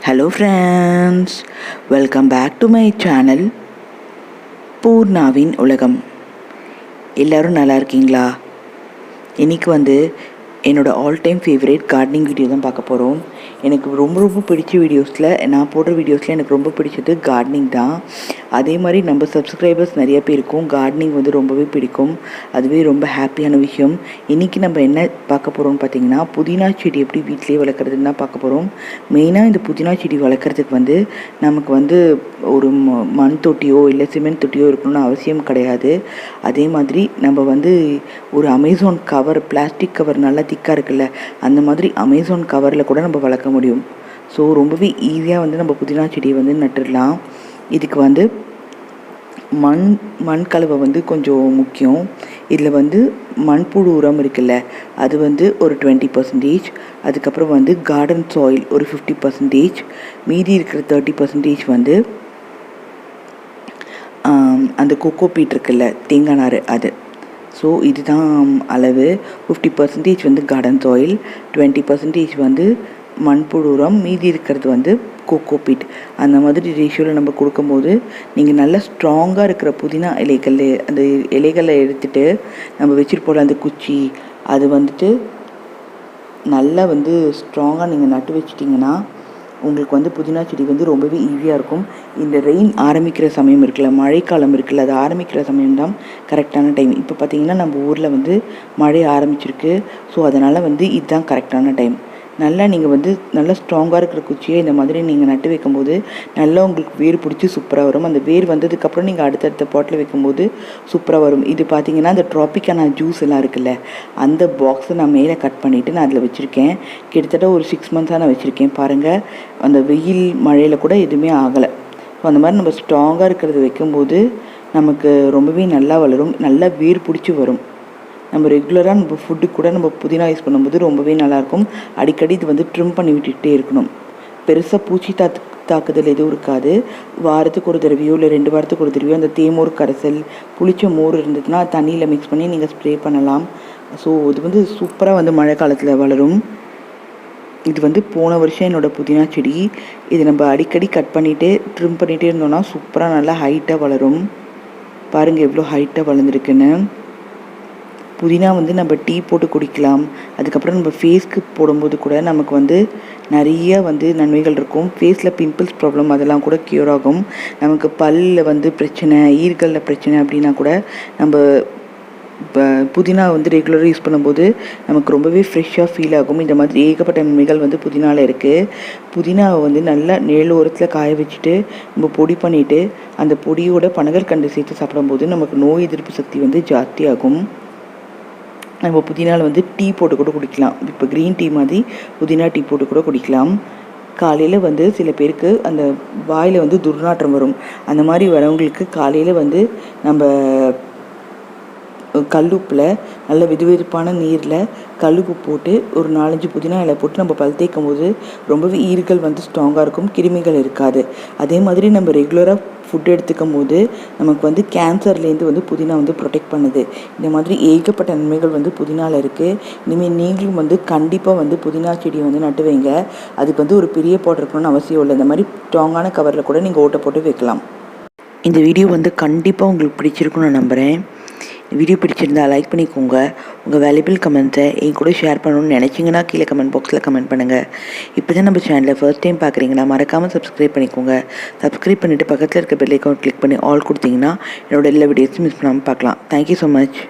Hello friends, welcome back to my channel பூர்ணாவின் உலகம். எல்லோரும் நல்லா இருக்கீங்களா? இன்றைக்கி என்னோடய all time favourite gardening video தான் பார்க்க போகிறோம். எனக்கு ரொம்ப பிடிச்ச வீடியோஸில் நான் போடுற வீடியோஸில் எனக்கு ரொம்ப பிடிச்சது கார்டனிங் தான். அதே மாதிரி நம்ம சப்ஸ்கிரைபர்ஸ் நிறைய பேருக்கும் கார்டனிங் ரொம்பவே பிடிக்கும். அதுவே ரொம்ப ஹாப்பியான விஷயம். இன்றைக்கி நம்ம என்ன பார்க்க போகிறோம்னு பார்த்திங்கன்னா, புதினா செடி எப்படி வீட்டிலே வளர்க்குறதுன்னு தான் பார்க்க போகிறோம். மெயினாக இந்த புதினா செடி வளர்க்குறதுக்கு நமக்கு ஒரு மண் தொட்டியோ இல்லை சிமெண்ட் தொட்டியோ இருக்கணும்னு அவசியம் கிடையாது. அதே மாதிரி நம்ம ஒரு அமேசான் கவர், பிளாஸ்டிக் கவர் நல்லா திக்காக இருக்குல்ல, அந்த மாதிரி அமேசான் கவரில் கூட நம்ம வளர்க்க முடியும். ஸோ ரொம்பவே ஈஸியாக நம்ம புதினா செடியை நட்டுடலாம். இதுக்கு மண் கலவை கொஞ்சம் முக்கியம். இதில் மண்புழு உரம் இருக்குல்ல, அது ஒரு 20%, அதுக்கப்புறம் கார்டன் சாயில் ஒரு 50%, மீதி இருக்கிற 30% அந்த கோகோ பீட் இருக்குல்ல, தேங்காய் நார், அது. ஸோ இதுதான் அளவு. 50% கார்டன் சாயில், 20% மண்புழு உரம், மீதி இருக்கிறது கோகோ பீட். அந்த மாதிரி ரேஷியோவில் நம்ம கொடுக்கும்போது நீங்கள் நல்லா ஸ்ட்ராங்காக இருக்கிற புதினா அந்த இலைகளை எடுத்துகிட்டு நம்ம வச்சுட்டு போகிற அந்த குச்சி அது நல்லா ஸ்ட்ராங்காக நீங்கள் நட்டு வச்சிட்டிங்கன்னா உங்களுக்கு புதினா செடி ரொம்பவே ஈஸியாக இருக்கும். இந்த ரெயின் ஆரம்பிக்கிற சமயம் இருக்குல்ல, மழைக்காலம் இருக்குல்ல, அது ஆரம்பிக்கிற சமயம் தான் கரெக்டான டைம். இப்போ பார்த்திங்கன்னா நம்ம ஊரில் மழை ஆரம்பிச்சிருக்கு. ஸோ அதனால் இதுதான் கரெக்டான டைம். நல்லா நீங்கள் நல்லா ஸ்ட்ராங்காக இருக்கிற குச்சியை இந்த மாதிரி நீங்கள் நட்டு வைக்கும்போது நல்லா உங்களுக்கு வேர் பிடிச்சி சூப்பராக வரும். அந்த வேர் வந்ததுக்கப்புறம் நீங்கள் அடுத்தடுத்த பாட்டில் வைக்கும்போது சூப்பராக வரும். இது பார்த்திங்கன்னா அந்த ட்ராபிக்கான ஜூஸ் எல்லாம் இருக்குல்ல, அந்த பாக்ஸை நான் மேலே கட் பண்ணிவிட்டு நான் அதில் வச்சுருக்கேன். கிட்டத்தட்ட ஒரு 6 மந்த்ஸாக நான் வச்சுருக்கேன். பாருங்கள், அந்த வெயில் மழையில் கூட எதுவுமே ஆகலை. ஸோ அந்த மாதிரி நம்ம ஸ்ட்ராங்காக இருக்கிறது வைக்கும்போது நமக்கு ரொம்பவே நல்லா வளரும், நல்லா வேர் பிடிச்சி வரும். நம்ம ரெகுலராக நம்ம ஃபுட்டுக்கு கூட நம்ம புதினா யூஸ் பண்ணும்போது ரொம்பவே நல்லாயிருக்கும். அடிக்கடி இது ட்ரிம் பண்ணி விட்டுகிட்டே இருக்கணும். பெருசாக பூச்சி தாக்குதல் எதுவும் இருக்காது. வாரத்துக்கு ஒரு தடவையோ இல்லை 2 வாரத்துக்கு ஒரு தடவையோ அந்த தேமோர் கரைசல், புளிச்ச மோர் இருந்ததுன்னா தண்ணியில் மிக்ஸ் பண்ணி நீங்கள் ஸ்ப்ரே பண்ணலாம். ஸோ இது சூப்பராக மழை காலத்தில் வளரும். இது போன வருஷம் என்னோடய புதினா செடி. இது நம்ம அடிக்கடி கட் பண்ணிகிட்டே ட்ரிம் பண்ணிகிட்டே இருந்தோம்னா சூப்பராக நல்லா ஹைட்டாக வளரும். பாருங்கள் எவ்வளோ ஹைட்டாக வளர்ந்துருக்குன்னு. புதினா நம்ம டீ போட்டு குடிக்கலாம். அதுக்கப்புறம் நம்ம ஃபேஸ்க்கு போடும்போது கூட நமக்கு நிறைய நன்மைகள் இருக்கும். ஃபேஸில் பிம்பிள்ஸ் ப்ராப்ளம் அதெல்லாம் கூட க்யூர் ஆகும். நமக்கு பல்லில் பிரச்சனை, ஈர்களில் பிரச்சனை அப்படின்னா கூட நம்ம புதினா ரெகுலராக யூஸ் பண்ணும்போது நமக்கு ரொம்பவே ஃப்ரெஷ்ஷாக ஃபீல் ஆகும். இந்த மாதிரி ஏகப்பட்ட நன்மைகள் புதினாவில் இருக்குது. புதினாவை நல்லா நிழலோரத்தில் காய வச்சுட்டு நம்ம பொடி பண்ணிவிட்டு அந்த பொடியோட பனகற்கண்டு சேர்த்து சாப்பிடும்போது நமக்கு நோய் எதிர்ப்பு சக்தி ஜாஸ்தியாகும். நம்ம புதினாவில் டீ போட்டு கூட குடிக்கலாம். இப்போ க்ரீன் டீ மாதிரி புதினா டீ போட்டு கூட குடிக்கலாம். காலையில் சில பேருக்கு அந்த வாயில் துர்நாற்றம் வரும். அந்த மாதிரி வரவங்களுக்கு காலையில் நம்ம கல்லுப்பில் நல்ல வெதுவெதுப்பான நீரில் கல்லுப்பு போட்டு ஒரு 4-5 புதினா இலை போட்டு நம்ம பல் தேய்க்கும் போது ரொம்பவே ஈர்கள் ஸ்ட்ராங்காக இருக்கும், கிருமிகள் இருக்காது. அதே மாதிரி நம்ம ரெகுலராக ஃபுட் எடுத்துக்கும் போது நமக்கு கேன்சர்லேருந்து புதினா ப்ரொடெக்ட் பண்ணுது. இந்த மாதிரி ஏகப்பட்ட நன்மைகள் புதினாவில் இருக்குது. இனிமேல் நீங்களும் கண்டிப்பாக புதினா செடியை நட்டு வைங்க. அதுக்கு ஒரு பெரிய பாட் இருக்கணும்னு அவசியம் இல்லை. இந்த மாதிரி ஸ்ட்ராங்கான கவரில் கூட நீங்கள் ஓட்டை போட்டு வைக்கலாம். இந்த வீடியோ கண்டிப்பாக உங்களுக்கு பிடிச்சிருக்குன்னு நான் நம்புகிறேன். வீடியோ பிடிச்சிருந்தால் லைக் பண்ணிக்கோங்க. உங்கள் வேல்யூபிள் கமெண்ட்ஸை என் கூட ஷேர் பண்ணணும்னு நினச்சிங்கன்னா கீழே கமெண்ட் பாக்ஸில் கமெண்ட் பண்ணுங்கள். இப்போ தான் நம்ம சேனலில் ஃபர்ஸ்ட் டைம் பார்க்குறீங்கன்னா மறக்காமல் சப்ஸ்கிரைப் பண்ணிக்கோங்க. சப்ஸ்கிரைப் பண்ணிவிட்டு பக்கத்தில் இருக்க பெல் ஐக்கான் கிளிக் பண்ணி ஆல் கொடுத்தீங்கன்னா என்னோட எல்லா வீடியோஸும் மிஸ் பண்ணாமல் பார்க்கலாம். Thank you so much.